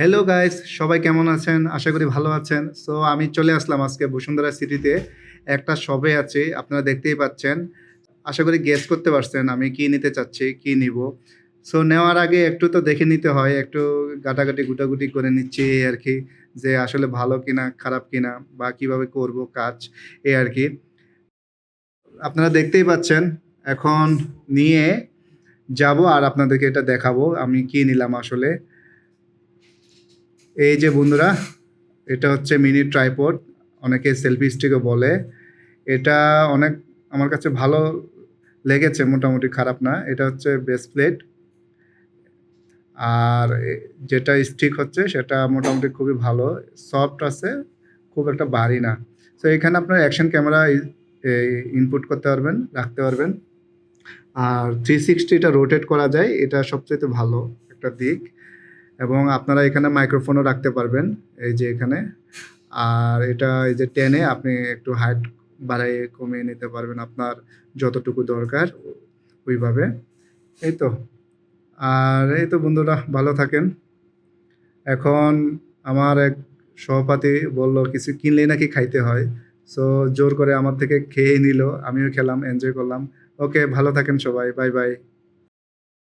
Hello guys, সবাই কেমন আছেন? আশা করি ভালো আছেন। সো আমি চলে আসলাম আজকে বসুন্ধরা সিটিতে। একটা শপে আছি, আপনারা দেখতেই পাচ্ছেন। আশা করি গেস করতে পারছেন আমি কি নিতে চাচ্ছি, কি নিবো। সো নেওয়ার আগে একটু তো দেখে নিতে হয়, একটু ঘাটাঘাটি গুটাগুটি করে নিচ্ছি এই আরকি। যে আসলে ভালো কিনা, খারাপ কিনা বা কিভাবে করব কাজ এই আরকি। আপনারা দেখতেই পাচ্ছেন, এখন নিয়ে যাবো আর আপনাদেরকে এটা দেখাবো আমি কি নিলাম আসলে। এই যে বন্ধুরা, এটা হচ্ছে মিনি ট্রাইপড, অনেকে সেলফি স্টিকও বলে। এটা অনেক আমার কাছে ভালো লেগেছে, মোটামুটি খারাপ না। এটা হচ্ছে বেস প্লেট, আর যেটা স্টিক হচ্ছে সেটা মোটামুটি খুবই ভালো, সফট আছে, খুব একটা ভারী না। তো এখানে আপনার অ্যাকশন ক্যামেরা ইনপুট করতে পারবেন, রাখতে পারবেন। আর 360 এটা রোটেট করা যায়, এটা সবচাইতে ভালো একটা দিক। এবং আপনারা এখানে মাইক্রোফোনও রাখতে পারবেন, এই যে এখানে। আর এটা এই যে টেনে আপনি একটু হাইট বাড়াইয়ে কমিয়ে নিতে পারবেন আপনার যতটুকু দরকার ওইভাবে। এই তো। আর এই তো বন্ধুরা, ভালো থাকেন। এখন আমার এক সহপাঠী বলল কিছু কিনলেই নাকি খাইতে হয়। সো জোর করে আমার থেকে খেয়ে নিল, আমিও খেলাম, এনজয় করলাম। ওকে, ভালো থাকেন সবাই, বাই বাই।